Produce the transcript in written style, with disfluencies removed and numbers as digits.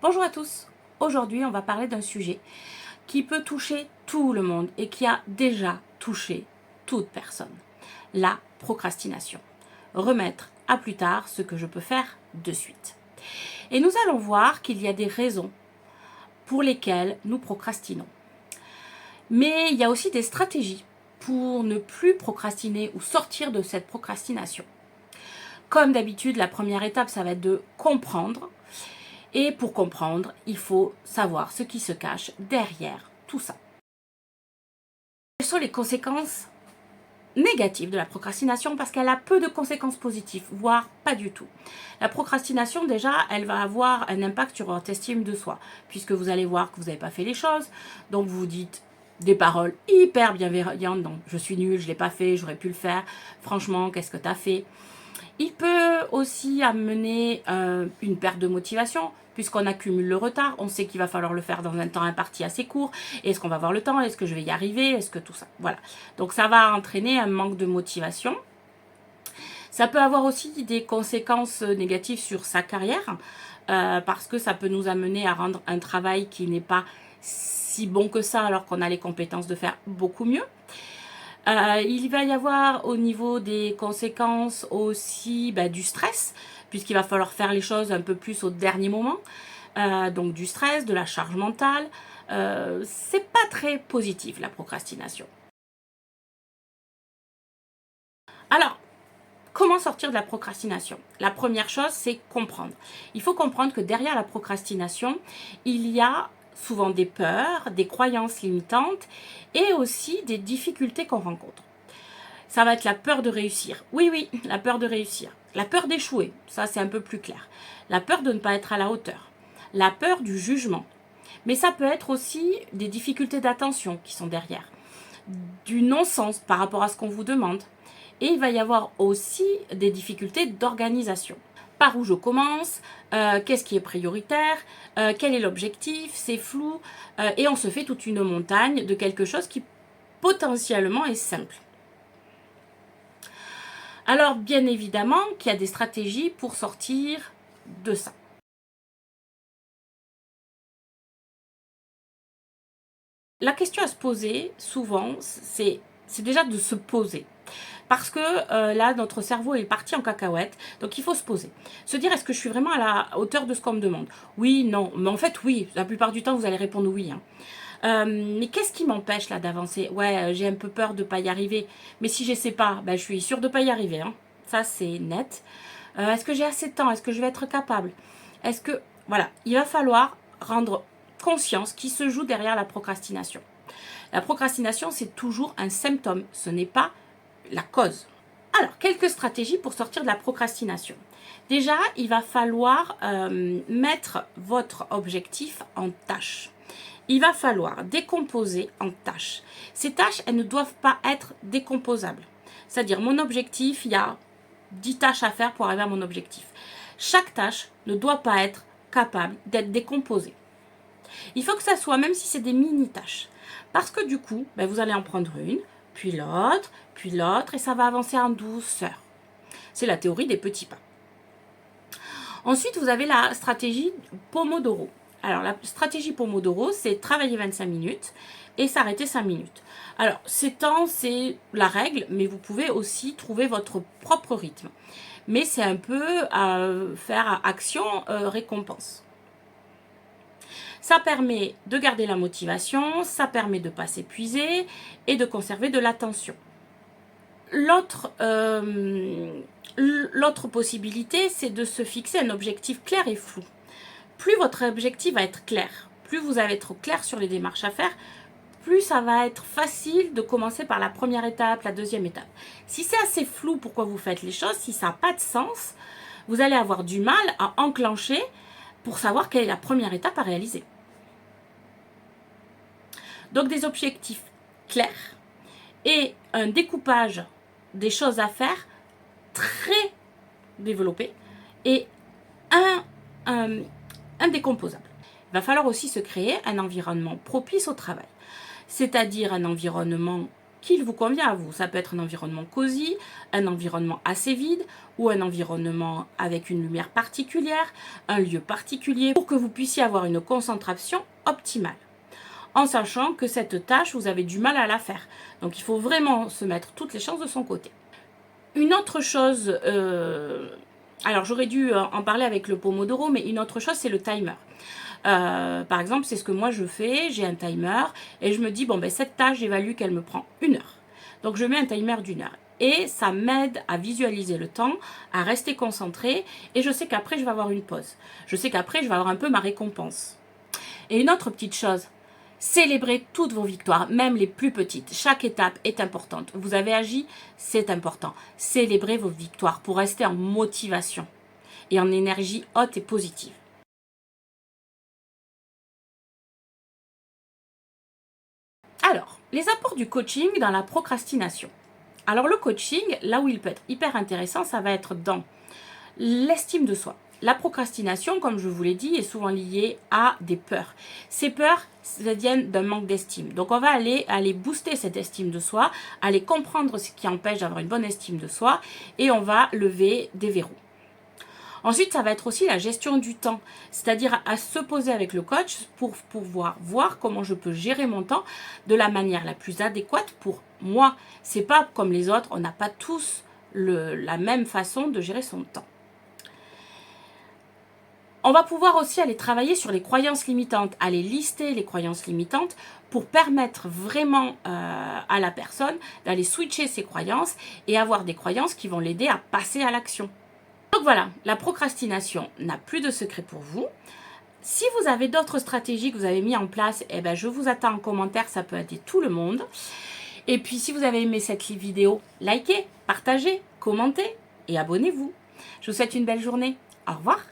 Bonjour à tous, aujourd'hui on va parler d'un sujet qui peut toucher tout le monde et qui a déjà touché toute personne. La procrastination. Remettre à plus tard ce que je peux faire de suite. Et nous allons voir qu'il y a des raisons pour lesquelles nous procrastinons. Mais il y a aussi des stratégies pour ne plus procrastiner ou sortir de cette procrastination. Comme d'habitude, la première étape, ça va être de comprendre. Et pour comprendre, il faut savoir ce qui se cache derrière tout ça. Quelles sont les conséquences négatives de la procrastination? Parce qu'elle a peu de conséquences positives, voire pas du tout. La procrastination, déjà, elle va avoir un impact sur votre estime de soi, puisque vous allez voir que vous n'avez pas fait les choses, donc vous vous dites des paroles hyper bienveillantes, donc je suis nulle, je ne l'ai pas fait, j'aurais pu le faire, franchement, qu'est-ce que tu as fait? Il peut aussi amener une perte de motivation, puisqu'on accumule le retard, on sait qu'il va falloir le faire dans un temps imparti assez court. Est-ce qu'on va avoir le temps? Est-ce que je vais y arriver? Est-ce que tout ça? Voilà. Donc ça va entraîner un manque de motivation. Ça peut avoir aussi des conséquences négatives sur sa carrière, parce que ça peut nous amener à rendre un travail qui n'est pas si bon que ça, alors qu'on a les compétences de faire beaucoup mieux. Il va y avoir au niveau des conséquences aussi du stress, puisqu'il va falloir faire les choses un peu plus au dernier moment. Donc du stress, de la charge mentale. C'est pas très positif la procrastination. Alors, comment sortir de la procrastination? La première chose, c'est comprendre. Il faut comprendre que derrière la procrastination, il y a souvent des peurs, des croyances limitantes et aussi des difficultés qu'on rencontre. Ça va être la peur de réussir. Oui, la peur de réussir. La peur d'échouer, ça c'est un peu plus clair. La peur de ne pas être à la hauteur. La peur du jugement. Mais ça peut être aussi des difficultés d'attention qui sont derrière. Du non-sens par rapport à ce qu'on vous demande. Et il va y avoir aussi des difficultés d'organisation. Par où je commence, qu'est-ce qui est prioritaire, quel est l'objectif, c'est flou, et on se fait toute une montagne de quelque chose qui potentiellement est simple. Alors, bien évidemment qu'il y a des stratégies pour sortir de ça. La question à se poser, souvent, c'est déjà de se poser. Parce que là, notre cerveau est parti en cacahuète, donc il faut se poser. Se dire, est-ce que je suis vraiment à la hauteur de ce qu'on me demande? Oui, non, mais en fait, oui. La plupart du temps, vous allez répondre oui. Mais qu'est-ce qui m'empêche là d'avancer? Ouais, j'ai un peu peur de ne pas y arriver. Mais si j'essaie pas, je suis sûre de ne pas y arriver. Ça, c'est net. Est-ce que j'ai assez de temps? Est-ce que je vais être capable? Est-ce que... Voilà, il va falloir rendre conscience qui se joue derrière la procrastination. La procrastination, c'est toujours un symptôme, ce n'est pas la cause. Alors, quelques stratégies pour sortir de la procrastination. Déjà, il va falloir mettre votre objectif en tâches. Il va falloir décomposer en tâches. Ces tâches, elles ne doivent pas être décomposables. C'est-à-dire, mon objectif, il y a 10 tâches à faire pour arriver à mon objectif. Chaque tâche ne doit pas être capable d'être décomposée. Il faut que ça soit, même si c'est des mini-tâches. Parce que du coup, vous allez en prendre une, puis l'autre, et ça va avancer en douceur. C'est la théorie des petits pas. Ensuite, vous avez la stratégie Pomodoro. Alors, la stratégie Pomodoro, c'est travailler 25 minutes et s'arrêter 5 minutes. Alors, ces temps, c'est la règle, mais vous pouvez aussi trouver votre propre rythme. Mais c'est un peu faire action-récompense. Ça permet de garder la motivation, ça permet de ne pas s'épuiser et de conserver de l'attention. L'autre possibilité, c'est de se fixer un objectif clair et flou. Plus votre objectif va être clair, plus vous allez être clair sur les démarches à faire, plus ça va être facile de commencer par la première étape, la deuxième étape. Si c'est assez flou pourquoi vous faites les choses, si ça n'a pas de sens, vous allez avoir du mal à enclencher pour savoir quelle est la première étape à réaliser. Donc des objectifs clairs et un découpage des choses à faire très développé et indécomposable. Il va falloir aussi se créer un environnement propice au travail, c'est-à-dire un environnement qu'il vous convient à vous. Ça peut être un environnement cosy, un environnement assez vide ou un environnement avec une lumière particulière, un lieu particulier pour que vous puissiez avoir une concentration optimale. En sachant que cette tâche, vous avez du mal à la faire. Donc il faut vraiment se mettre toutes les chances de son côté. Une autre chose, alors j'aurais dû en parler avec le Pomodoro, mais une autre chose, c'est le timer. Par exemple, c'est ce que moi je fais, j'ai un timer et je me dis, bon, ben, cette tâche, j'évalue qu'elle me prend 1 heure. Donc je mets un timer d'1 heure. Et ça m'aide à visualiser le temps, à rester concentré et je sais qu'après, je vais avoir une pause. Je sais qu'après, je vais avoir un peu ma récompense. Et une autre petite chose, célébrez toutes vos victoires, même les plus petites. Chaque étape est importante. Vous avez agi, c'est important. Célébrez vos victoires pour rester en motivation et en énergie haute et positive. Alors, les apports du coaching dans la procrastination. Alors le coaching, là où il peut être hyper intéressant, ça va être dans l'estime de soi. La procrastination, comme je vous l'ai dit, est souvent liée à des peurs. Ces peurs, ça viennent d'un manque d'estime. Donc on va aller booster cette estime de soi, aller comprendre ce qui empêche d'avoir une bonne estime de soi et on va lever des verrous. Ensuite, ça va être aussi la gestion du temps, c'est-à-dire à se poser avec le coach pour pouvoir voir comment je peux gérer mon temps de la manière la plus adéquate pour moi. C'est pas comme les autres, on n'a pas tous la même façon de gérer son temps. On va pouvoir aussi aller travailler sur les croyances limitantes, aller lister les croyances limitantes pour permettre vraiment à la personne d'aller switcher ses croyances et avoir des croyances qui vont l'aider à passer à l'action. Donc voilà, la procrastination n'a plus de secret pour vous. Si vous avez d'autres stratégies que vous avez mis en place, eh ben, je vous attends en commentaire, ça peut aider tout le monde. Et puis si vous avez aimé cette vidéo, likez, partagez, commentez et abonnez-vous. Je vous souhaite une belle journée. Au revoir.